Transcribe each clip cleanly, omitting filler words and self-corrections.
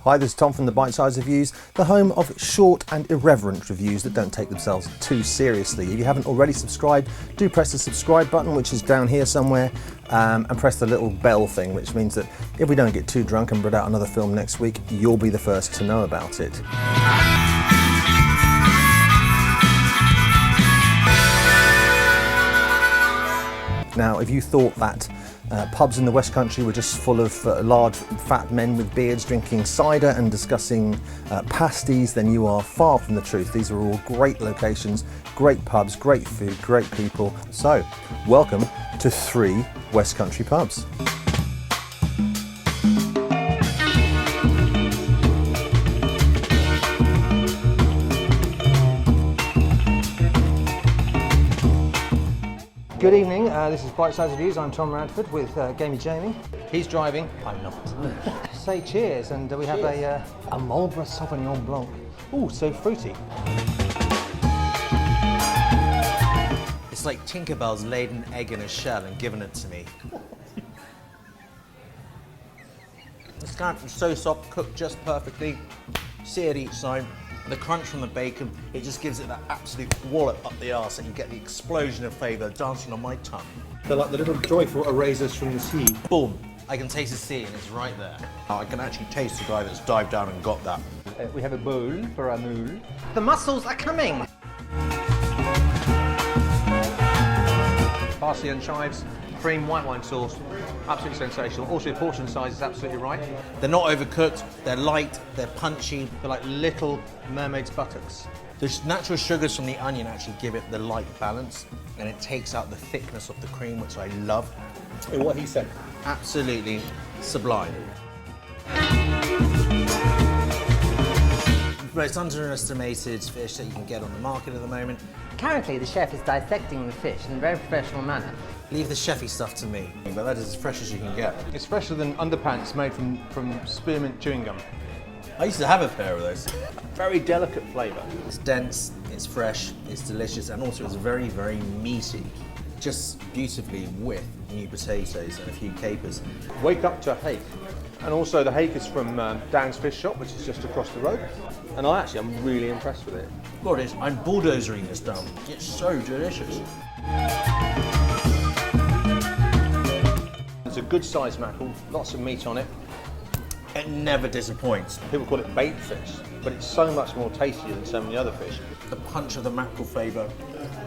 Hi, this is Tom from the Bitesize Reviews, the home of short and irreverent reviews that don't take themselves too seriously. If you haven't already subscribed, do press the subscribe button, which is down here somewhere, and press the little bell thing, which means that if we don't get too drunk and put out another film next week, you'll be the first to know about it. Now, if you thought that pubs in the West Country were just full of large fat men with beards drinking cider and discussing pasties, then you are far from the truth. These are all great locations, great pubs, great food, great people. So, welcome to 3 West Country pubs. Good evening, this is Bitesize Reviews. I'm Tom Radford with Gamey Jamie. He's driving, I'm not. Say cheers, and we have a Marlborough Sauvignon Blanc. Ooh, so fruity. It's like Tinkerbell's laid an egg in a shell and given it to me. It's kind of so soft, cooked just perfectly, seared each side. The crunch from the bacon, it just gives it that absolute wallop up the arse, and you get the explosion of flavour dancing on my tongue. They're like the little joyful erasers from the sea. Boom! I can taste the sea and it's right there. I can actually taste the guy that's dived down and got that. We have a bowl for our moule. The mussels are coming! Parsley and chives, cream, white wine sauce, absolutely sensational. Also, portion size is absolutely right. They're not overcooked, they're light, they're punchy. They're like little mermaid's buttocks. The natural sugars from the onion actually give it the light balance, and it takes out the thickness of the cream, which I love. In what he said. Absolutely sublime. Most underestimated fish that you can get on the market at the moment. Currently, the chef is dissecting the fish in a very professional manner. Leave the chefy stuff to me, but that is as fresh as you can get. It's fresher than underpants made from spearmint chewing gum. I used to have a pair of those. Very delicate flavour. It's dense, it's fresh, it's delicious, and also it's very, very meaty. Just beautifully with new potatoes and a few capers. Wake up to hake. And also the hake is from Dan's Fish Shop, which is just across the road. And I'm really impressed with it. God, I'm bulldozering this down. It's so delicious. It's a good sized mackerel, lots of meat on it. It never disappoints. People call it bait fish, but it's so much more tasty than so many other fish. The punch of the mackerel flavour.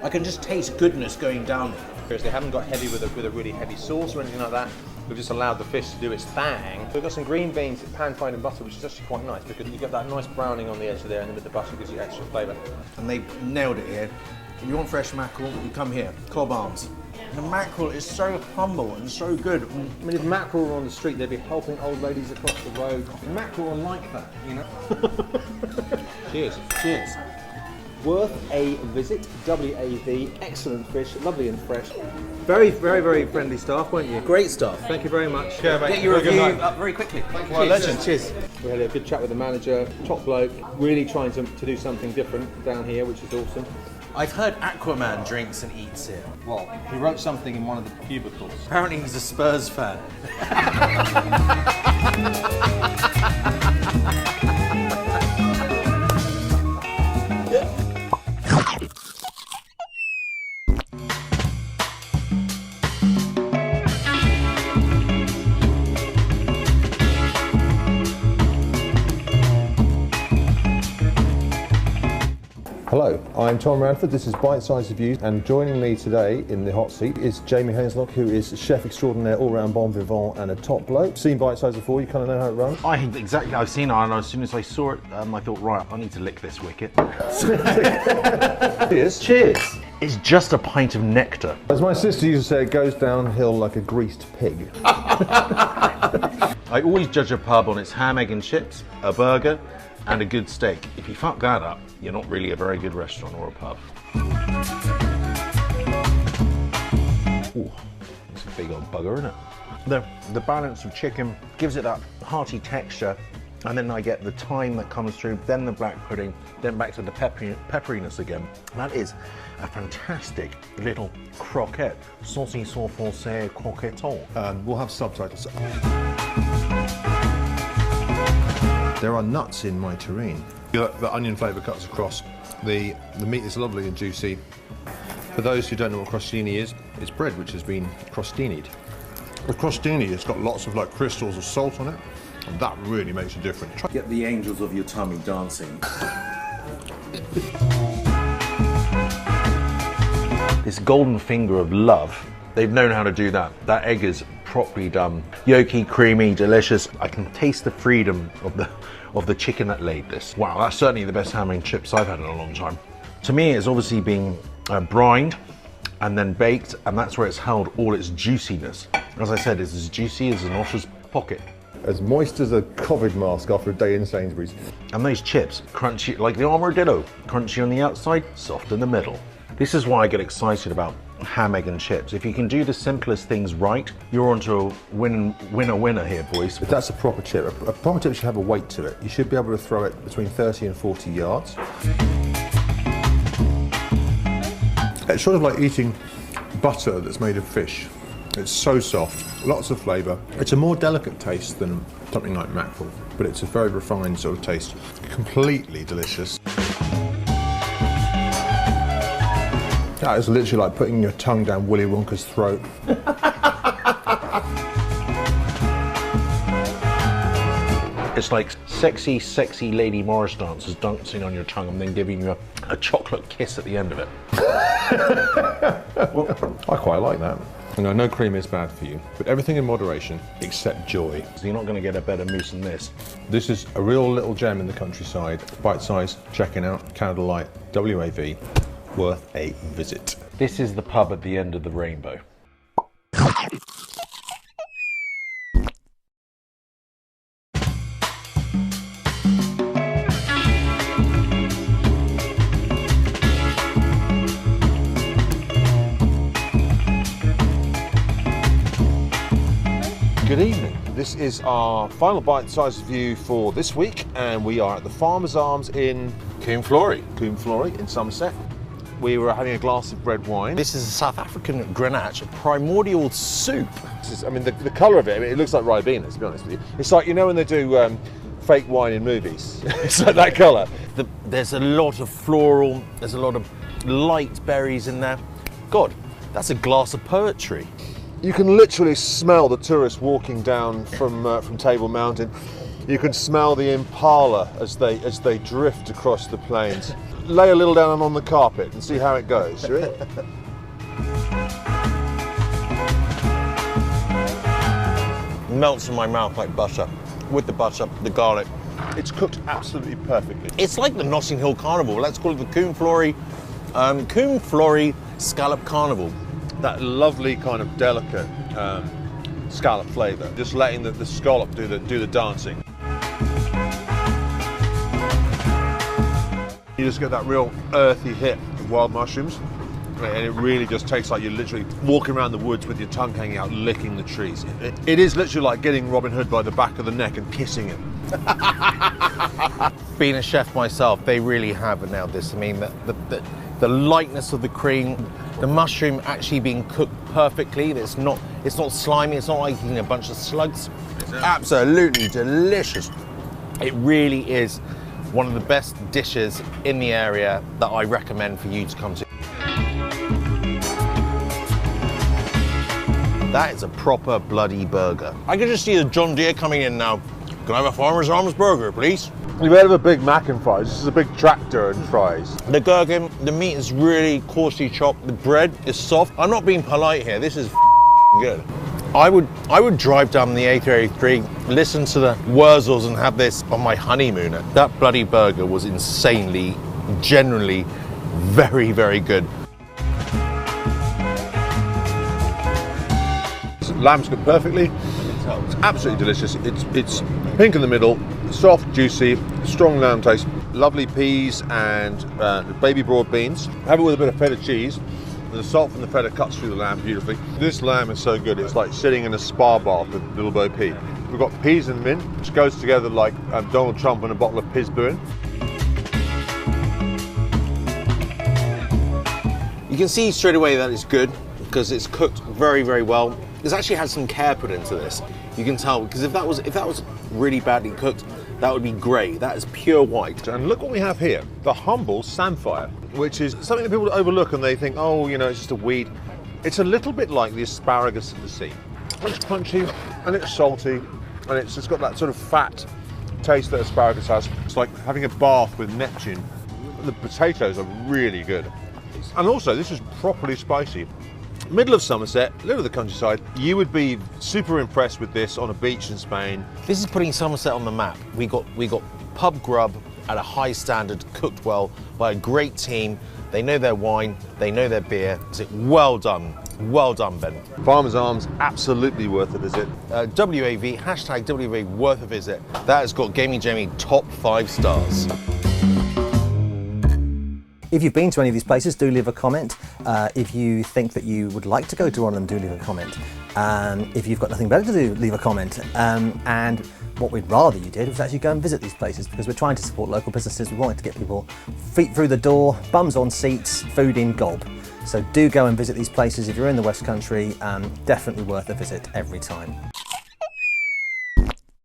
I can just taste goodness going down. Because they haven't got heavy with a really heavy sauce or anything like that. We've just allowed the fish to do its thing. We've got some green beans pan-fried in butter, which is actually quite nice because you get that nice browning on the edge of there, and then with the butter gives you extra flavour. And they nailed it here. If you want fresh mackerel, you come here. Cobb Arms. The mackerel is so humble and so good. I mean, if mackerel were on the street, they'd be helping old ladies across the road. Mackerel are like that, you know? Cheers. Cheers. Worth a visit, WAV, excellent fish, lovely and fresh. Very, very, very friendly staff, weren't you? Great stuff. Thank you very much. Get your review up very quickly. Well, legend. Cheers. We had a good chat with the manager, top bloke, really trying to do something different down here, which is awesome. I've heard Aquaman drinks and eats here. Well, he wrote something in one of the cubicles. Apparently he's a Spurs fan. Hello, I'm Tom Radford, this is Bitesize Reviews, and joining me today in the hot seat is Jamie Hazelock, who is chef extraordinaire, all-round bon vivant and a top bloke. Seen Bitesize before, you kind of know how it runs? I've seen it, and as soon as I saw it, I thought, right, I need to lick this wicket. Cheers. Cheers! It's just a pint of nectar. As my sister used to say, it goes downhill like a greased pig. I always judge a pub on its ham, egg and chips, a burger, and a good steak. If you fuck that up, you're not really a very good restaurant or a pub. Ooh, it's a big old bugger, isn't it? The balance of chicken gives it that hearty texture, and then I get the thyme that comes through, then the black pudding, then back to the pepperiness again. That is a fantastic little croquette. Saucisson français croquetton. We'll have subtitles. There are nuts in my terrine. The onion flavour cuts across. The meat is lovely and juicy. For those who don't know what crostini is, it's bread which has been crostinied. The crostini has got lots of like crystals of salt on it, and that really makes a difference. Get the angels of your tummy dancing. This golden finger of love, they've known how to do that. That egg is properly done. Yolky, creamy, delicious. I can taste the freedom of the chicken that laid this. Wow, that's certainly the best ham and chips I've had in a long time. To me, it's obviously being brined and then baked, and that's where it's held all its juiciness. As I said, it's as juicy as an otter's pocket. As moist as a COVID mask after a day in Sainsbury's. And those chips, crunchy like the armadillo, crunchy on the outside, soft in the middle. This is why I get excited about ham, egg and chips. If you can do the simplest things right, you're onto a winner here, boys. If that's a proper chip, a proper chip should have a weight to it. You should be able to throw it between 30 and 40 yards. It's sort of like eating butter that's made of fish. It's so soft, lots of flavour. It's a more delicate taste than something like mackerel, but it's a very refined sort of taste. Completely delicious. That is literally like putting your tongue down Willy Wonka's throat. It's like sexy, sexy Lady Morris dancers dancing on your tongue and then giving you a chocolate kiss at the end of it. Well, I quite like that. And I know cream is bad for you, but everything in moderation except joy. So you're not going to get a better mousse than this. This is a real little gem in the countryside. Bitesize, checking out, Candlelight, WAV, worth a visit. This is the pub at the end of the rainbow. Good evening. This is our final bite-sized view for this week, and we are at the Farmer's Arms in Coombe Florey. Coombe Florey in Somerset. We were having a glass of red wine. This is a South African Grenache, a primordial soup. This is, I mean, the colour of it, I mean, it looks like Ribena, to be honest with you. It's like, you know when they do fake wine in movies? It's like that colour. There's a lot of floral, there's a lot of light berries in there. God, that's a glass of poetry. You can literally smell the tourists walking down from Table Mountain. You can smell the impala as they drift across the plains. Lay a little down on the carpet and see how it goes. You ready? Melts in my mouth like butter. With the butter, the garlic. It's cooked absolutely perfectly. It's like the Notting Hill Carnival. Let's call it the Coombe Florey Scallop Carnival. That lovely kind of delicate scallop flavour. Just letting the scallop do the dancing. You just get that real earthy hit of wild mushrooms, and it really just tastes like you're literally walking around the woods with your tongue hanging out, licking the trees. It is literally like getting Robin Hood by the back of the neck and kissing him. Being a chef myself, they really have nailed this. I mean, the lightness of the cream, the mushroom actually being cooked perfectly. It's not slimy. It's not like eating a bunch of slugs. It's absolutely delicious. It really is one of the best dishes in the area that I recommend for you to come to. That is a proper bloody burger. I can just see the John Deere coming in now. Can I have a Farmer's Arms burger, please? You've heard of a Big Mac and fries. This is a big tractor and fries. The gherkin, the meat is really coarsely chopped. The bread is soft. I'm not being polite here. This is good. I would drive down the A383, listen to the Wurzels and have this on my honeymoon. That bloody burger was insanely, generally very, very good. Lamb's cooked perfectly. It's absolutely delicious. It's pink in the middle, soft, juicy, strong lamb taste. Lovely peas and baby broad beans. Have it with a bit of feta cheese. The salt from the feta cuts through the lamb beautifully. This lamb is so good, it's like sitting in a spa bath with Little Bo Peep. We've got peas and mint, which goes together like Donald Trump and a bottle of Pisbuin. You can see straight away that it's good because it's cooked very, very well. It's actually had some care put into this. You can tell, because if that was really badly cooked, that would be grey. That is pure white. And look what we have here, the humble samphire, which is something that people overlook and they think, oh, you know, it's just a weed. It's a little bit like the asparagus of the sea. It's crunchy and it's salty and it's just got that sort of fat taste that asparagus has. It's like having a bath with Neptune. The potatoes are really good. And also, this is properly spicy. Middle of Somerset, middle of the countryside. You would be super impressed with this on a beach in Spain. This is putting Somerset on the map. We got pub grub at a high standard, cooked well by a great team. They know their wine, they know their beer. So well done, Ben. Farmer's Arms, absolutely worth a visit. WAV, hashtag WAV, worth a visit. That has got Gaming Jamie top 5 stars. If you've been to any of these places, do leave a comment. If you think that you would like to go to one of them, do leave a comment. If you've got nothing better to do, leave a comment. And what we'd rather you did was actually go and visit these places, because we're trying to support local businesses. We wanted to get people feet through the door, bums on seats, food in gob. So do go and visit these places. If you're in the West Country, definitely worth a visit every time.